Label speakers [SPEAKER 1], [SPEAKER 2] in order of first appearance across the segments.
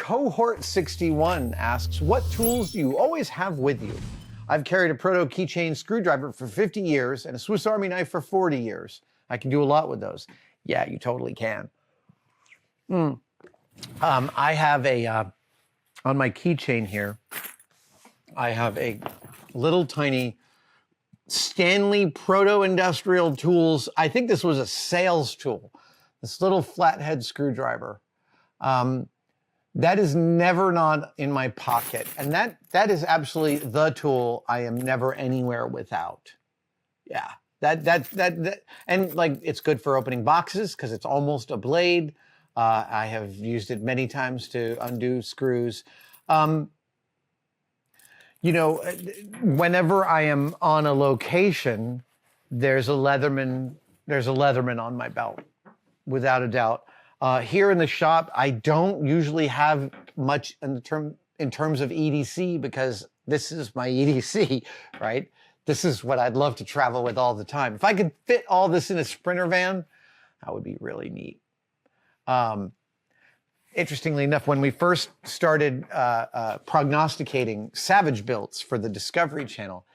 [SPEAKER 1] Cohort 61 asks, what tools do you always have with you? I've carried a proto keychain screwdriver for 50 years and a Swiss Army knife for 40 years. I can do a lot with those. Yeah, you totally can. I have on my keychain here, I have a little tiny Stanley Proto-Industrial Tools. I think this was a sales tool. This little flathead screwdriver. That is never not in my pocket. And that is absolutely the tool I am never anywhere without. Yeah, and like it's good for opening boxes because it's almost a blade. I have used it many times to undo screws. You know, whenever I am on a location, there's a Leatherman on my belt, without a doubt. Here in the shop, I don't usually have much in terms of EDC because this is my EDC, right? This is what I'd love to travel with all the time. If I could fit all this in a Sprinter van, that would be really neat. Interestingly enough, when we first started prognosticating Savage builds for the Discovery Channel,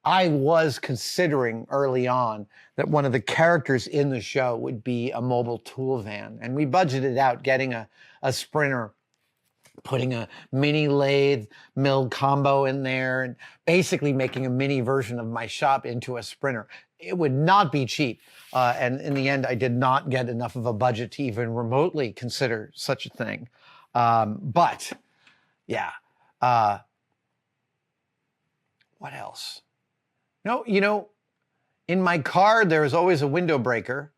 [SPEAKER 1] I was considering early on that one of the characters in the show would be a mobile tool van. And we budgeted out getting a Sprinter, putting a mini lathe mill combo in there, and basically making a mini version of my shop into a Sprinter. It would not be cheap. And in the end, I did not get enough of a budget to even remotely consider such a thing. But yeah. What else? No, you know, in my car, there is always a window breaker.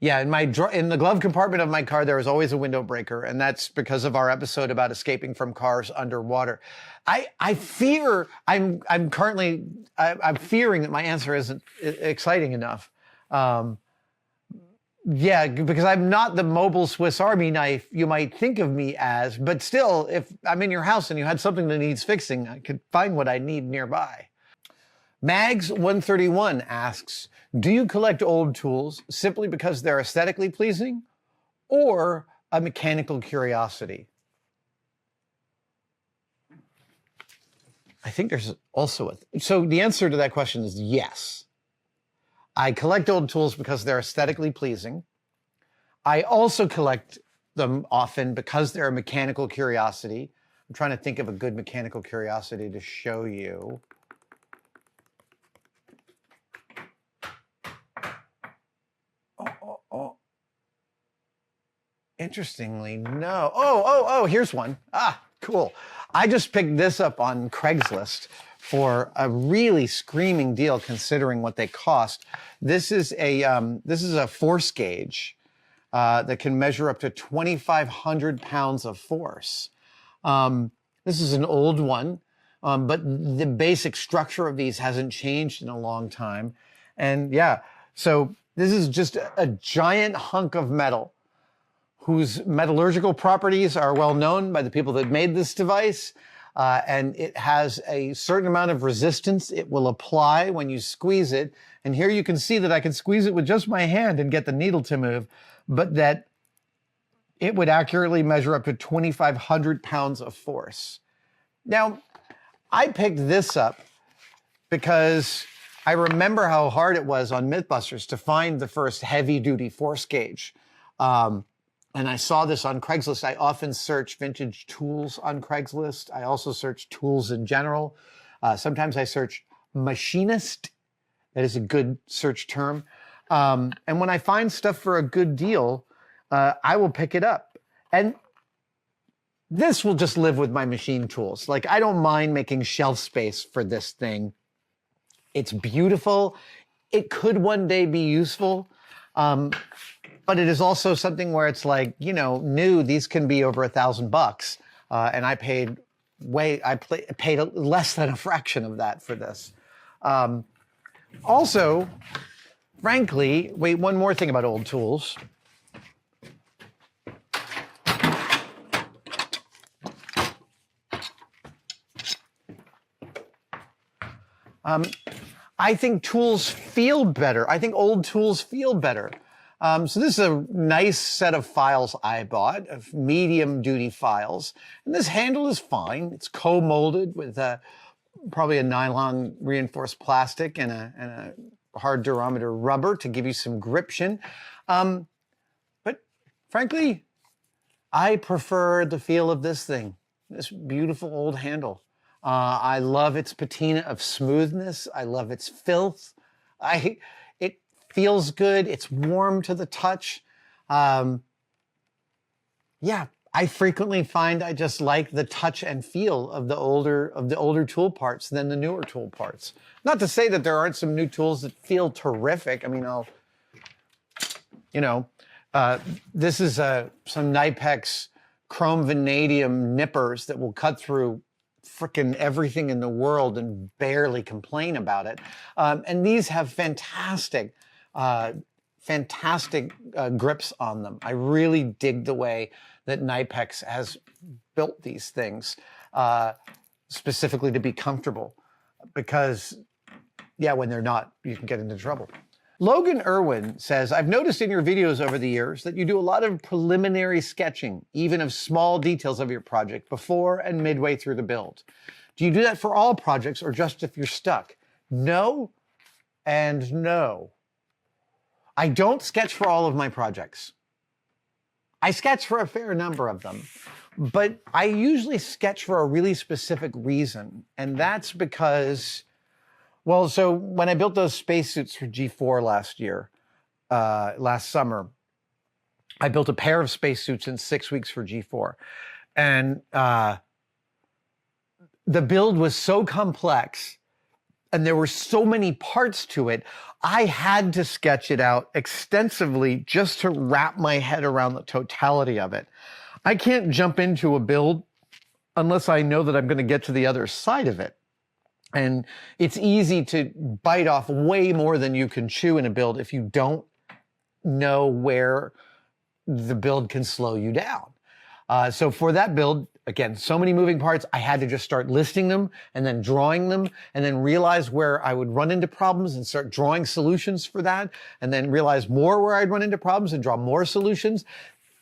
[SPEAKER 1] Yeah, in the glove compartment of my car, there is always a window breaker, and that's because of our episode about escaping from cars underwater. I'm fearing that my answer isn't exciting enough. Yeah, because I'm not the mobile Swiss Army knife you might think of me as, but still, if I'm in your house and you had something that needs fixing, I could find what I need nearby. Mags131 asks, do you collect old tools simply because they're aesthetically pleasing or a mechanical curiosity? I think there's also so the answer to that question is yes. I collect old tools because they're aesthetically pleasing. I also collect them often because they're a mechanical curiosity. I'm trying to think of a good mechanical curiosity to show you. Oh. Interestingly, no. Oh, here's one. Ah, cool. I just picked this up on Craigslist for a really screaming deal considering what they cost. This is a force gauge that can measure up to 2,500 pounds of force. This is an old one, but the basic structure of these hasn't changed in a long time. And yeah, so this is just a giant hunk of metal whose metallurgical properties are well known by the people that made this device. And it has a certain amount of resistance it will apply when you squeeze it. And here you can see that I can squeeze it with just my hand and get the needle to move, but that it would accurately measure up to 2,500 pounds of force. Now, I picked this up because I remember how hard it was on Mythbusters to find the first heavy-duty force gauge. And I saw this on Craigslist. I often search vintage tools on Craigslist. I also search tools in general. Sometimes I search machinist. That is a good search term. And when I find stuff for a good deal, I will pick it up. And this will just live with my machine tools. Like, I don't mind making shelf space for this thing. It's beautiful. It could one day be useful. But it is also something where it's like, you know, new, these can be over $1,000. And I paid less than a fraction of that for this. Also, frankly, wait, one more thing about old tools. I think tools feel better. I think old tools feel better. So this is a nice set of files I bought, of medium duty files. And this handle is fine. It's co-molded with probably a nylon reinforced plastic and a hard durometer rubber to give you some gription. But frankly, I prefer the feel of this thing, this beautiful old handle. I love its patina of smoothness. I love its filth. It feels good. It's warm to the touch. Yeah, I frequently find I just like the touch and feel of the older tool parts than the newer tool parts. Not to say that there aren't some new tools that feel terrific. I mean, this is some Knipex chrome vanadium nippers that will cut through frickin' everything in the world and barely complain about it. And these have fantastic grips on them. I really dig the way that Knipex has built these things specifically to be comfortable, because, yeah, when they're not, you can get into trouble. Logan Irwin says, I've noticed in your videos over the years that you do a lot of preliminary sketching, even of small details of your project before and midway through the build. Do you do that for all projects or just if you're stuck? No and no. I don't sketch for all of my projects. I sketch for a fair number of them, but I usually sketch for a really specific reason. And that's because, well, so when I built those spacesuits for G4 last summer, I built a pair of spacesuits in 6 weeks for G4. And the build was so complex and there were so many parts to it, I had to sketch it out extensively just to wrap my head around the totality of it. I can't jump into a build unless I know that I'm going to get to the other side of it. And it's easy to bite off way more than you can chew in a build if you don't know where the build can slow you down. So for that build, again, so many moving parts, I had to just start listing them and then drawing them and then realize where I would run into problems and start drawing solutions for that, and then realize more where I'd run into problems and draw more solutions.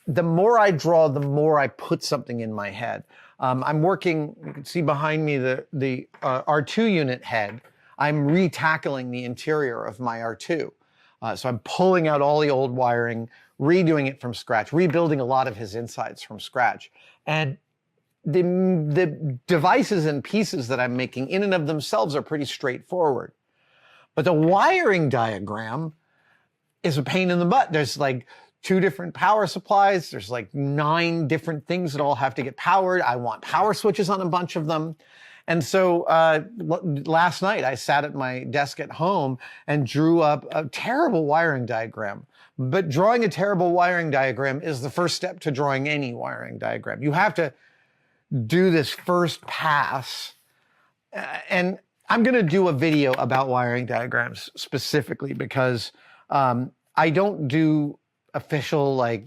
[SPEAKER 1] The more I draw, the more I put something in my head. I'm working, you can see behind me the R2 unit head. I'm re-tackling the interior of my R2. So I'm pulling out all the old wiring, redoing it from scratch, rebuilding a lot of his insides from scratch. And the devices and pieces that I'm making in and of themselves are pretty straightforward. But the wiring diagram is a pain in the butt. There's like 2 different power supplies. There's like 9 different things that all have to get powered. I want power switches on a bunch of them. And so last night I sat at my desk at home and drew up a terrible wiring diagram. But drawing a terrible wiring diagram is the first step to drawing any wiring diagram. You have to do this first pass. And I'm going to do a video about wiring diagrams specifically because I don't do official, like,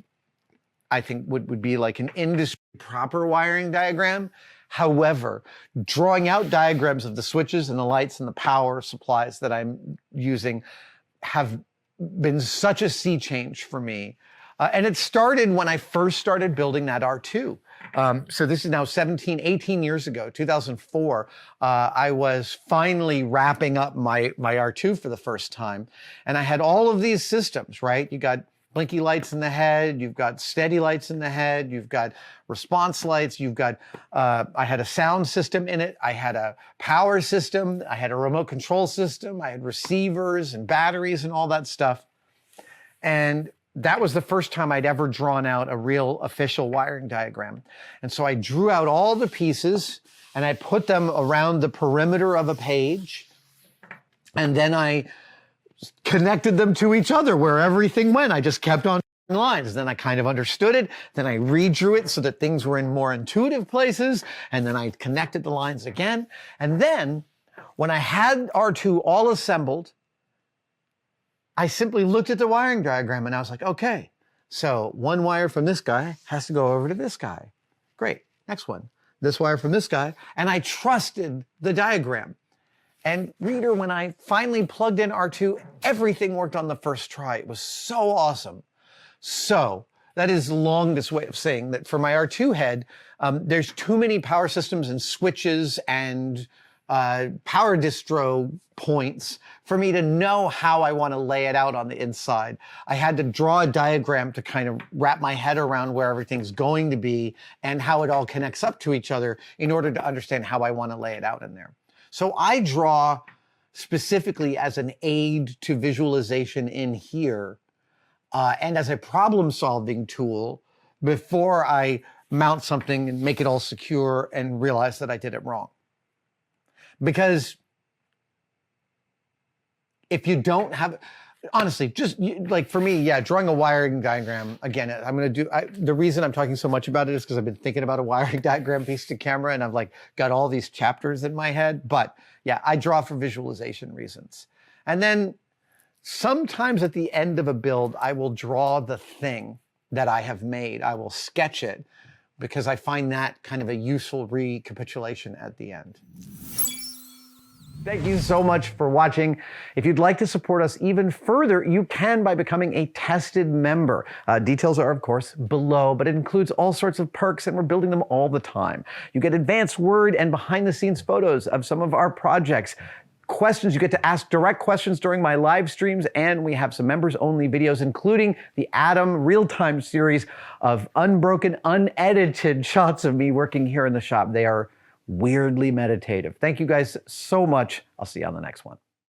[SPEAKER 1] I think would be like an industry proper wiring diagram. However, drawing out diagrams of the switches and the lights and the power supplies that I'm using have been such a sea change for me. And it started when I first started building that R2. So this is now 18 years ago, 2004. I was finally wrapping up my R2 for the first time. And I had all of these systems, right? You got blinky lights in the head, you've got steady lights in the head, you've got response lights, you've got, I had a sound system in it, I had a power system, I had a remote control system, I had receivers and batteries and all that stuff. And that was the first time I'd ever drawn out a real official wiring diagram. And so I drew out all the pieces and I put them around the perimeter of a page. And then I connected them to each other where everything went. I just kept on lines. Then I kind of understood it. Then I redrew it so that things were in more intuitive places. And then I connected the lines again. And then when I had R2 all assembled, I simply looked at the wiring diagram and I was like, okay, so one wire from this guy has to go over to this guy. Great, next one. This wire from this guy. And I trusted the diagram. And reader, when I finally plugged in R2, everything worked on the first try. It was so awesome. So that is the longest way of saying that for my R2 head, there's too many power systems and switches and power distro points for me to know how I want to lay it out on the inside. I had to draw a diagram to kind of wrap my head around where everything's going to be and how it all connects up to each other in order to understand how I want to lay it out in there. So I draw specifically as an aid to visualization in here and as a problem-solving tool before I mount something and make it all secure and realize that I did it wrong. Because if you don't have, honestly, just like for me, yeah, drawing a wiring diagram, again, I'm going to do, the reason I'm talking so much about it is because I've been thinking about a wiring diagram piece to camera and I've like got all these chapters in my head. But yeah, I draw for visualization reasons. And then sometimes at the end of a build, I will draw the thing that I have made. I will sketch it because I find that kind of a useful recapitulation at the end. Thank you so much for watching. If you'd like to support us even further, you can by becoming a tested member. Details are, of course, below, but it includes all sorts of perks, and we're building them all the time. You get advanced word and behind-the-scenes photos of some of our projects. Questions, you get to ask direct questions during my live streams, and we have some members-only videos, including the Adam real-time series of unbroken, unedited shots of me working here in the shop. They are weirdly meditative. Thank you guys so much. I'll see you on the next one.